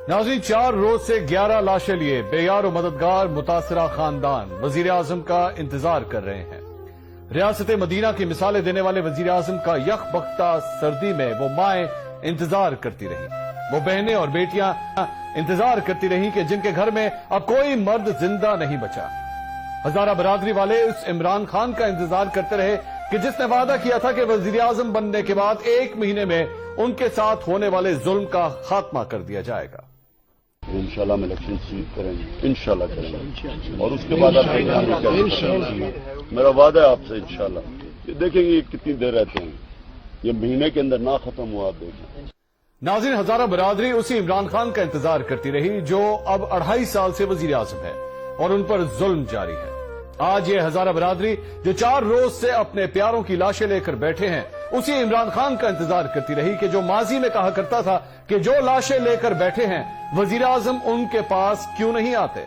नाज़रीन, 4 रोज से 11 लाशें लिए बेयार मददगार मुतासरा खानदान वजीर आजम का इंतजार कर रहे हैं। रियासत मदीना की मिसालें देने वाले वजीर आजम का यकबख्ता सर्दी में वो माएं इंतजार करती रही, वो बहनें और बेटियां इंतजार करती रही कि जिनके घर में अब कोई मर्द जिंदा नहीं बचा। हजारा बरादरी वाले उस इमरान खान का इंतजार करते रहे कि जिसने वादा किया था कि वजीर आजम बनने के बाद 1 महीने में उनके साथ होने वाले जुल्म का खात्मा कर दिया जाएगा। इंशाल्लाह हम इलेक्शन सीट करेंगे, इंशाल्लाह करेंगे और उसके बाद आप मेरा वादा है आपसे इंशाल्लाह। देखेंगे ये कितनी देर रहते हैं, ये महीने के अंदर ना खत्म हुआ, आप देखें। नाज़रीन, हजारा बरादरी उसी इमरान खान का इंतजार करती रही जो अब 2.5 साल से वजीर आजम है और उन पर जुल्म जारी है। आज ये हजारा बरादरी जो 4 रोज से अपने प्यारों की लाशें लेकर बैठे हैं, उसी इमरान खान का इंतजार करती रही कि जो माजी में कहा करता था कि जो लाशें लेकर बैठे हैं वजीर आजम उनके पास क्यों नहीं आते।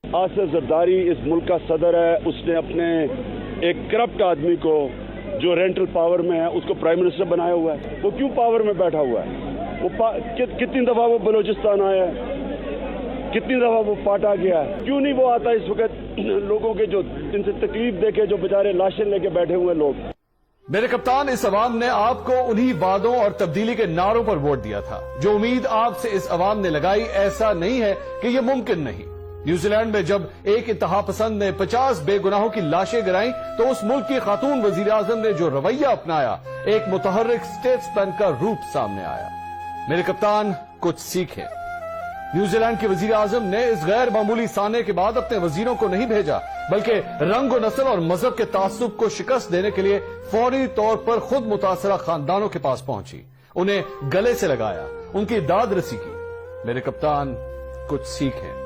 आसिफ जरदारी इस मुल्क का सदर है, उसने अपने एक करप्ट आदमी को जो रेंटल पावर में है उसको प्राइम मिनिस्टर बनाया हुआ है। वो क्यों पावर में बैठा हुआ है? वो कितनी दफा वो बलूचिस्तान आया है, कितनी दफा वो पाटा गया है, क्यों नहीं वो आता इस वक्त लोगों के जो जिनसे तकलीफ देके जो बेचारे लाशें लेके बैठे हुए लोग। मेरे कप्तान, इस अवाम ने आपको उन्हीं वादों और तब्दीली के नारों पर वोट दिया था। जो उम्मीद आपसे इस अवाम ने लगाई, ऐसा नहीं है कि यह मुमकिन नहीं। न्यूजीलैंड में जब एक इंतहा पसंद ने 50 बेगुनाहों की लाशें गिराई तो उस मुल्क की खातून वजीर आजम ने जो रवैया अपनाया, एक मुतहर्रिक स्टेट्समैन का रूप सामने आया। मेरे कप्तान, कुछ सीखें। न्यूजीलैंड के वजीर आजम ने इस गैर मामूली साने के बाद अपने वजीरों को नहीं भेजा, बल्कि रंग और नस्ल और मजहब के तासुब को शिकस्त देने के लिए फौरी तौर पर खुद मुतासरा खानदानों के पास पहुंची, उन्हें गले से लगाया, उनकी दाद रसी की। मेरे कप्तान, कुछ सीखें।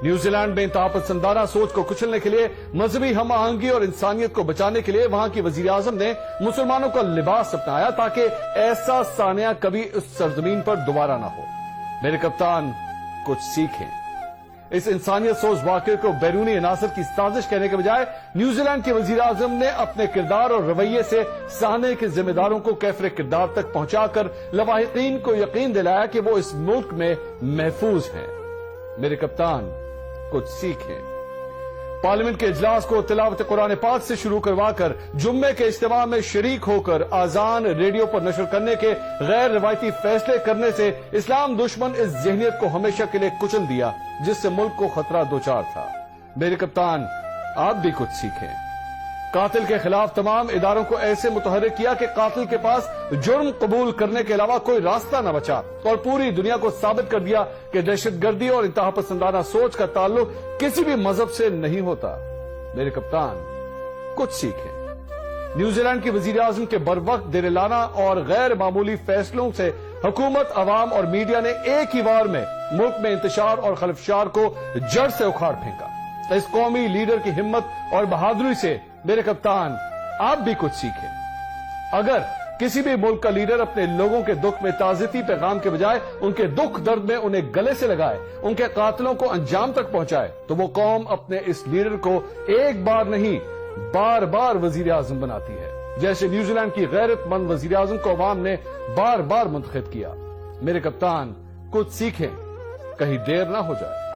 न्यूजीलैंड में इंतहापसंदाना सोच को कुचलने के लिए, मजहबी हम आहंगी और इंसानियत को बचाने के लिए वहां की वजीर आजम ने मुसलमानों का लिबास अपनाया ताकि ऐसा सानिया कभी उस सरजमीन पर दोबारा ना हो। मेरे कप्तान, कुछ सीखें। इस इंसानियत सोच वाक़े को बैरूनी अनासर की साजिश कहने के बजाय न्यूजीलैंड के वजीर आजम ने अपने किरदार और रवैये से साने के जिम्मेदारों को कैफरे किरदार तक पहुंचाकर लवाहिकीन को यकीन दिलाया कि वो इस मुल्क में महफूज हैं। मेरे कप्तान, कुछ सीखें। पार्लियामेंट के इजलास को तिलावत कुरान पाक से शुरू करवाकर जुम्मे के इज्तिमा में शरीक होकर आजान रेडियो पर नशर करने के गैर रिवायती फैसले करने से इस्लाम दुश्मन इस ज़हनियत को हमेशा के लिए कुचल दिया जिससे मुल्क को खतरा दोचार था। मेरे कप्तान, आप भी कुछ सीखें। कातिल के खिलाफ तमाम इदारों को ऐसे मुतहर्रिक किया कि कातिल के पास जुर्म कबूल करने के अलावा कोई रास्ता न बचा और पूरी दुनिया को साबित कर दिया कि दहशतगर्दी और इंतहापसंदाना सोच का ताल्लुक किसी भी मजहब से नहीं होता। मेरे कप्तान, कुछ सीखें। न्यूजीलैंड की वजीर आजम के बरवक्त दिलाना और गैर मामूली फैसलों से हुकूमत, अवाम और मीडिया ने एक ही बार में मुल्क में इंतशार और खलफशार को जड़ से उखाड़ फेंका। इस कौमी लीडर की हिम्मत और बहादुरी से मेरे कप्तान, आप भी कुछ सीखें। अगर किसी भी मुल्क का लीडर अपने लोगों के दुख में ताज़ियती पैगाम के बजाय उनके दुख दर्द में उन्हें गले से लगाए, उनके कातिलों को अंजाम तक पहुंचाए, तो वो कौम अपने इस लीडर को एक बार नहीं बार बार वजीर आजम बनाती है, जैसे न्यूजीलैंड की गैरतमंद वजीर आजम को अवाम ने बार बार मुंतखब किया। मेरे कप्तान, कुछ सीखें, कहीं देर ना हो जाए।